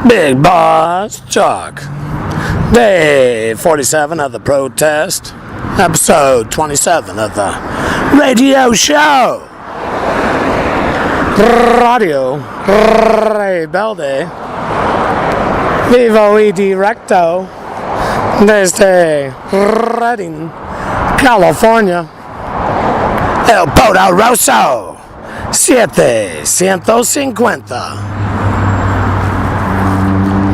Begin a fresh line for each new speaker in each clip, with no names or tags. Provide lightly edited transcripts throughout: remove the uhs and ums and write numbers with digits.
Bigbossjock. Day 47 of the protest. Episode 27 of the radio show. Radio Rebelde. Vivo y directo desde Redding, California. El Poderoso 750.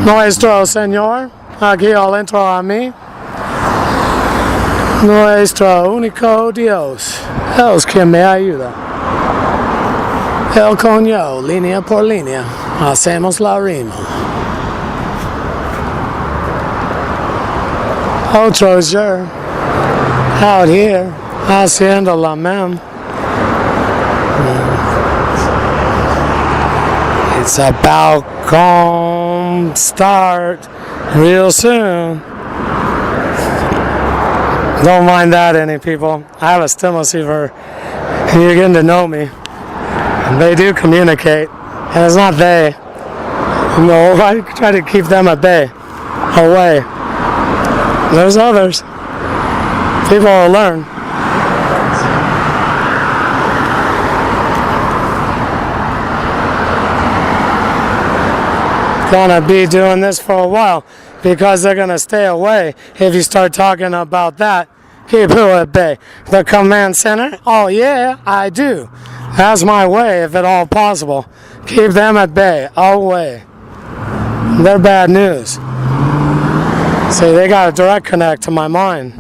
Nuestro Señor, aquí al entro a mí, nuestro único Dios, es quien me ayuda. El coño, línea por línea, hacemos la rima. Otros yo, out here, haciendo la mem. It's about to start real soon. Don't mind that, any people. I have a stem receiver. You're getting to know me. And they do communicate. And it's not they. No, I try to keep them at bay. Away. There's others. People will learn. Gonna be doing this for a while because they're gonna stay away if you start talking about that. Keep who at bay? The command center? Oh yeah, I do. That's my way if at all possible. Keep them at bay, away. They're bad news. See, they got a direct connect to my mind.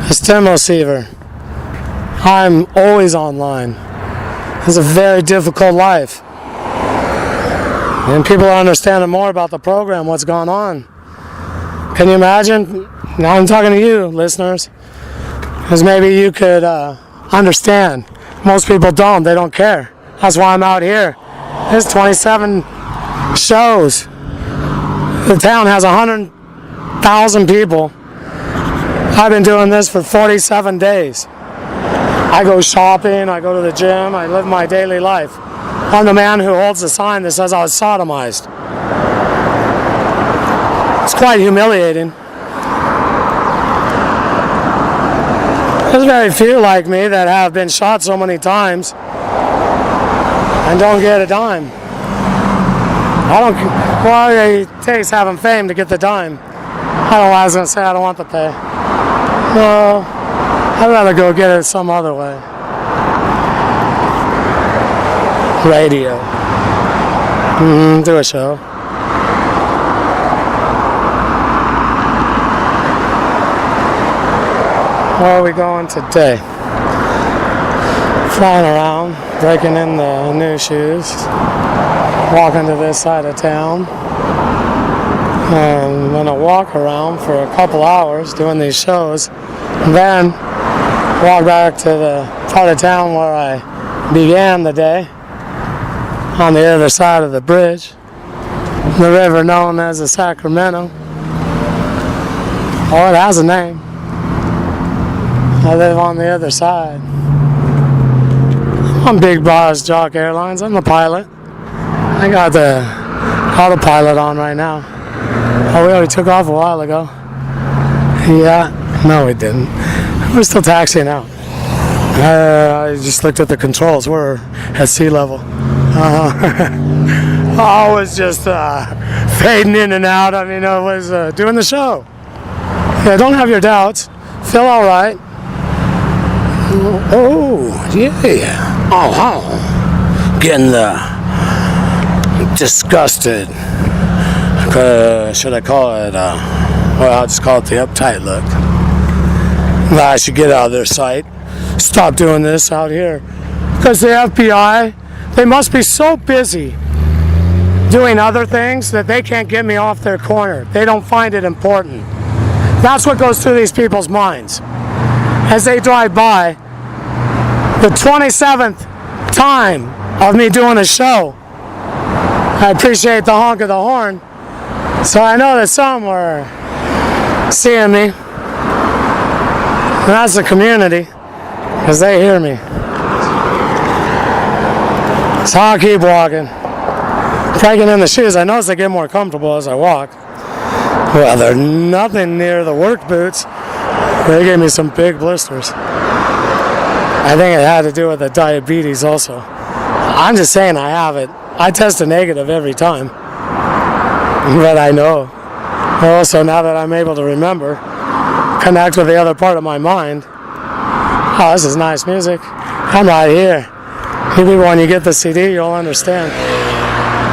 A stem receiver. I'm always online. It's a very difficult life. And people are understanding more about the program, what's going on. Can you imagine? Now I'm talking to you, listeners. Because maybe you could understand. Most people don't. They don't care. That's why I'm out here. There's 27 shows. The town has 100,000 people. I've been doing this for 47 days. I go shopping, I go to the gym, I live my daily life. I'm the man who holds the sign that says I was sodomized. It's quite humiliating. There's very few like me that have been shot so many times and don't get a dime. Well, it takes having fame to get the dime. I was going to say I don't want the pay. No, I'd rather go get it some other way. Radio. Do a show. Where are we going today? Flying around, breaking in the new shoes, walking to this side of town. I'm going to walk around for a couple hours doing these shows, then walk back to the part of town where I began the day, on the other side of the bridge, the river known as the Sacramento. Oh, it has a name. I live on the other side. I'm Bigbossjock Airlines. I'm the pilot. I got the autopilot on right now. Oh, we already took off a while ago. Yeah, no we didn't. We're still taxiing out. I just looked at the controls. We're at sea level. I was just fading in and out. I mean, I was doing the show. Yeah, don't have your doubts. Feel all right. Oh, yeah. Oh, getting the disgusted. Should I call it? Well, I'll just call it the uptight look. I should get out of their sight. Stop doing this out here. Because the F.B.I, they must be so busy doing other things that they can't get me off their corner. They don't find it important. That's what goes through these people's minds. As they drive by, the 27th time of me doing a show, I appreciate the honk of the horn. So I know that some were seeing me. And that's the community, because they hear me. So I'll keep walking. breaking in the shoes, I notice they get more comfortable as I walk. Well, they're nothing near the work boots. They gave me some big blisters. I think it had to do with the diabetes also. I'm just saying I have it. I tested negative every time. But I know. Also, now that I'm able to remember, connect with the other part of my mind. Oh, this is nice music. I'm right here. Maybe when you get the CD, you'll understand.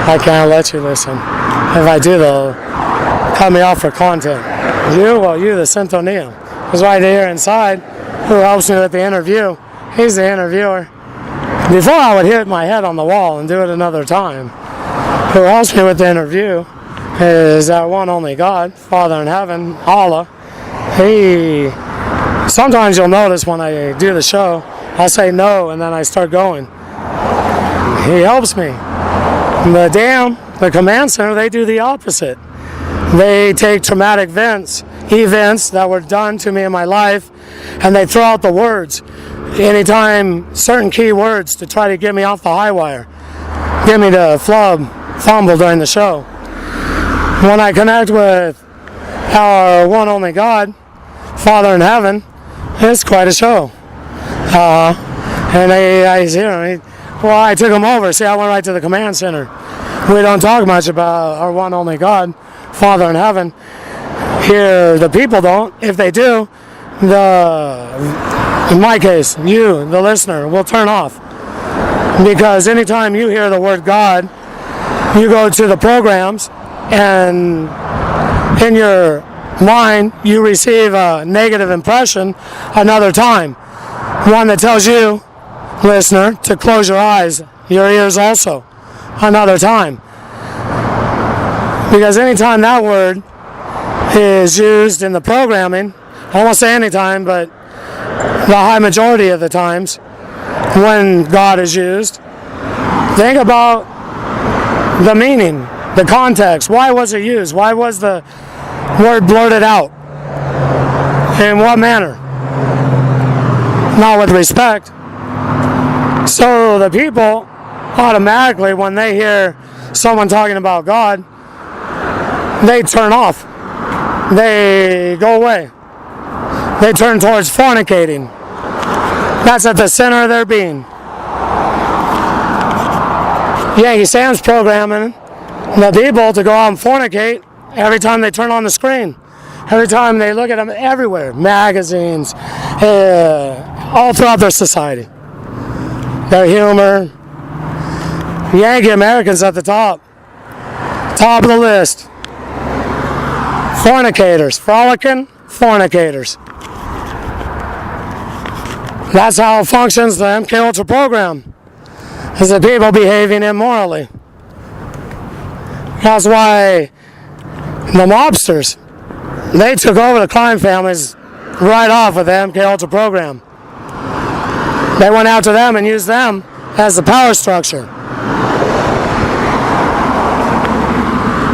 I can't let you listen. If I do, they'll cut me off for content. You, the Centoneo, is right here inside, who helps me with the interview. He's the interviewer. Before I would hit my head on the wall and do it another time, who helps me with the interview is that one only God, Father in heaven, Allah. Sometimes you'll notice when I do the show, I'll say no and then I start going. He helps me. The command center, they do the opposite. They take traumatic events that were done to me in my life, and they throw out the words. Anytime certain key words to try to get me off the high wire, get me to fumble during the show. When I connect with our one only God, Father in heaven, it's quite a show. And I took him over. See, I went right to the command center. We don't talk much about our one only God, Father in heaven. Here, the people don't. If they do, in my case, you, the listener, will turn off. Because anytime you hear the word God, you go to the programs, and in your mind, you receive a negative impression another time. One that tells you, listener, to close your eyes, your ears also, another time. Because anytime that word is used in the programming, I won't say anytime, but the high majority of the times when God is used, think about the meaning, the context. Why was it used? Why was the word blurted out? In what manner? Not with respect. So the people automatically, when they hear someone talking about God, they turn off. They go away. They turn towards fornicating. That's at the center of their being. Yankee Sam's programming the people to go out and fornicate every time they turn on the screen. Every time they look at them everywhere. Magazines, all throughout their society. Their humor. Yankee Americans at the top. Top of the list. Fornicators. Frolicking fornicators. That's how it functions, the MK Ultra program. Is the people behaving immorally. That's why the mobsters, they took over the crime families right off with the MK Ultra program. They went after them and used them as the power structure.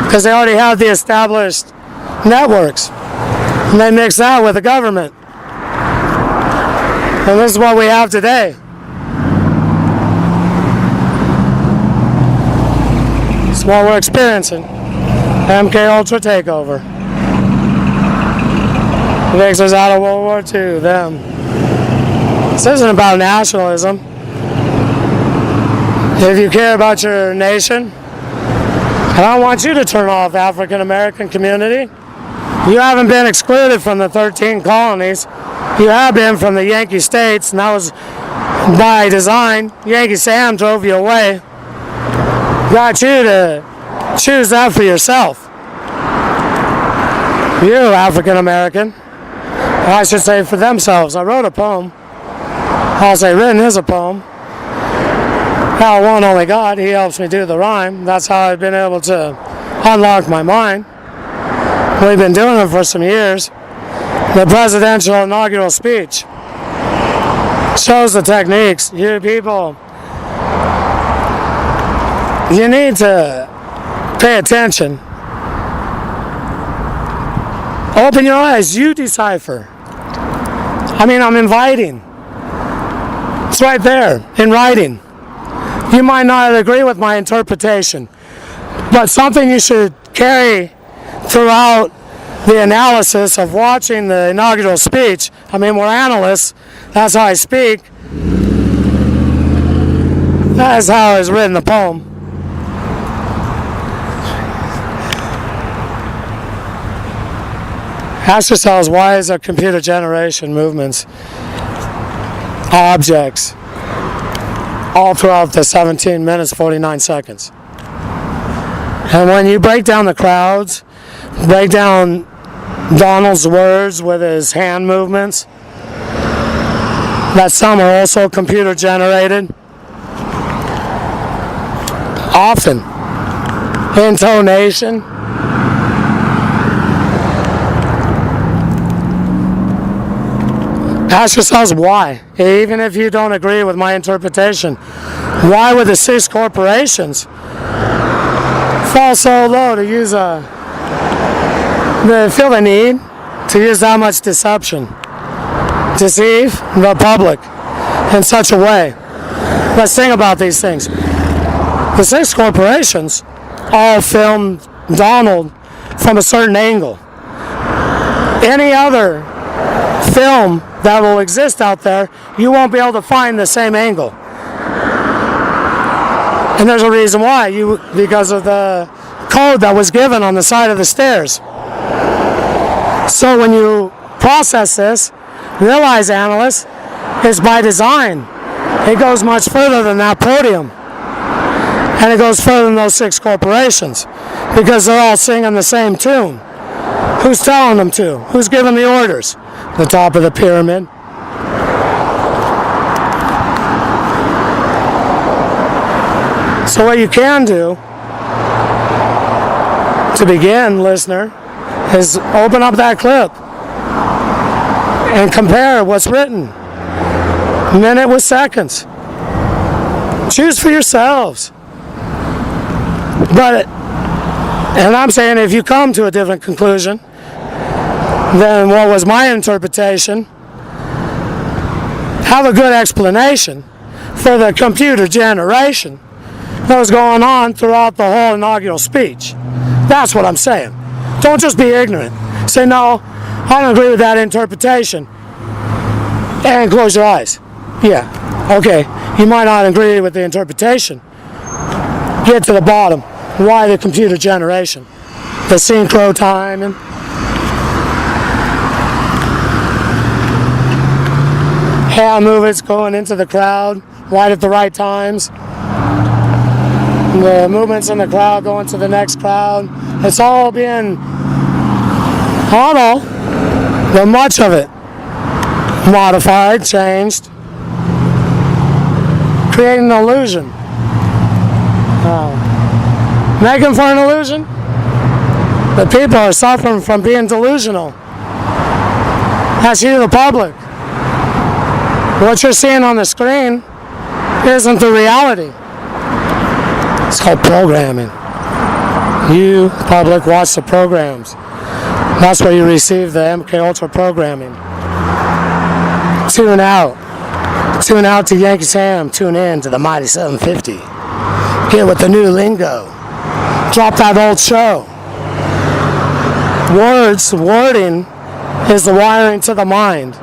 Because they already have the established networks. And they mix that with the government. And this is what we have today. It's what we're experiencing. MK Ultra takeover. The Nixers out of World War II, them. This isn't about nationalism. If you care about your nation, I don't want you to turn off African American community. You haven't been excluded from the 13 colonies. You have been from the Yankee states, and that was by design. Yankee Sam drove you away. Got you to choose that for yourself. You, African American, I should say for themselves. I wrote a poem. I'll say written is a poem. How one only God, he helps me do the rhyme. That's how I've been able to unlock my mind. We've been doing it for some years. The presidential inaugural speech shows the techniques. You people, you need to pay attention. Open your eyes. You decipher. I'm inviting. It's right there in writing. You might not agree with my interpretation. But something you should carry throughout the analysis of watching the inaugural speech. I mean, we're analysts. That's how I speak. That is how it's written the poem. Ask yourselves, why is a computer generation movements, objects, all throughout the 17 minutes, 49 seconds? And when you break down the crowds, break down Donald's words with his hand movements, that some are also computer generated, often intonation, ask yourselves why. Even if you don't agree with my interpretation, why would the 6 corporations fall so low to use they feel the need to use that much deception, deceive the public in such a way? Let's think about these things. The 6 corporations all filmed Donald from a certain angle. Any other film that will exist out there, you won't be able to find the same angle. And there's a reason why, because of the code that was given on the side of the stairs. So when you process this, realize, analysts, it's by design. It goes much further than that podium. And it goes further than those 6 corporations, because they're all singing the same tune. Who's telling them to? Who's giving the orders? The top of the pyramid. So what you can do, to begin, listener, is open up that clip and compare what's written, minute with seconds. Choose for yourselves. And I'm saying, if you come to a different conclusion than what was my interpretation, have a good explanation for the computer generation that was going on throughout the whole inaugural speech. That's what I'm saying. Don't just be ignorant. Say, no, I don't agree with that interpretation. And close your eyes. Yeah, okay. You might not agree with the interpretation. Get to the bottom. Why the computer generation? The synchro time and hand movements going into the crowd right at the right times. The movements in the crowd going to the next crowd. It's all being, I don't know, but much of it modified, changed, creating an illusion. Making for an illusion? The people are suffering from being delusional. That's you, the public. What you're seeing on the screen isn't the reality. It's called programming. You, public, watch the programs. That's where you receive the MK Ultra programming. Tune out. Tune out to Yankee Sam. Tune in to the Mighty 750. Get with the new lingo. Drop that old show. Wording is the wiring to the mind.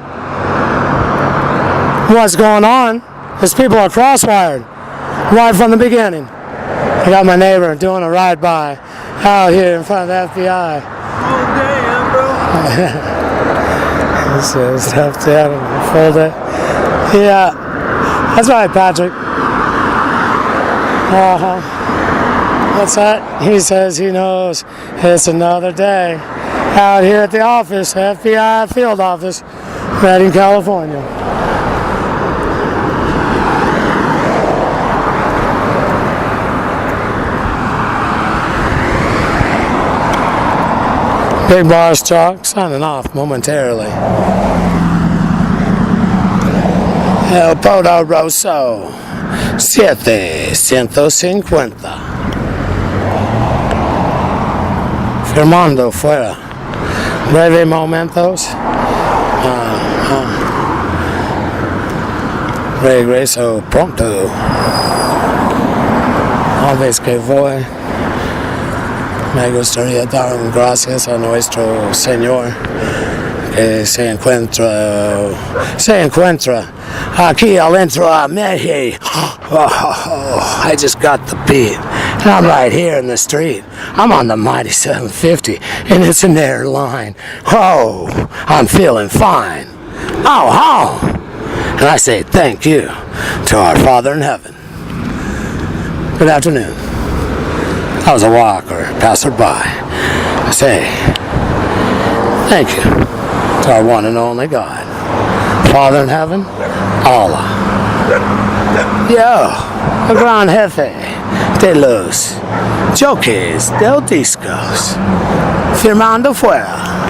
What's going on is people are crosswired right from the beginning. I got my neighbor doing a ride-by out here in front of the F.B.I.
Oh, damn, bro.
This is tough to have him full day. Yeah, that's right, Patrick. What's that? He says he knows it's another day out here at the office, F.B.I. field office, Redding, California. Bigbossjock signing off momentarily. El Poderoso 750. Firmando fuera. Breve momentos. Regreso pronto. Una vez que voy Me gustaría dar gracias a nuestro Señor que se encuentra aquí adentro a México. I just got the beat. And I'm right here in the street. I'm on the mighty 750 and it's an airline. Oh, I'm feeling fine. Oh. And I say thank you to our Father in heaven. Good afternoon. I was a walker, passerby. I say thank you to our one and only God, Father in heaven, Allah. Yo, el gran jefe de los jockeys del discos, firmando fuera.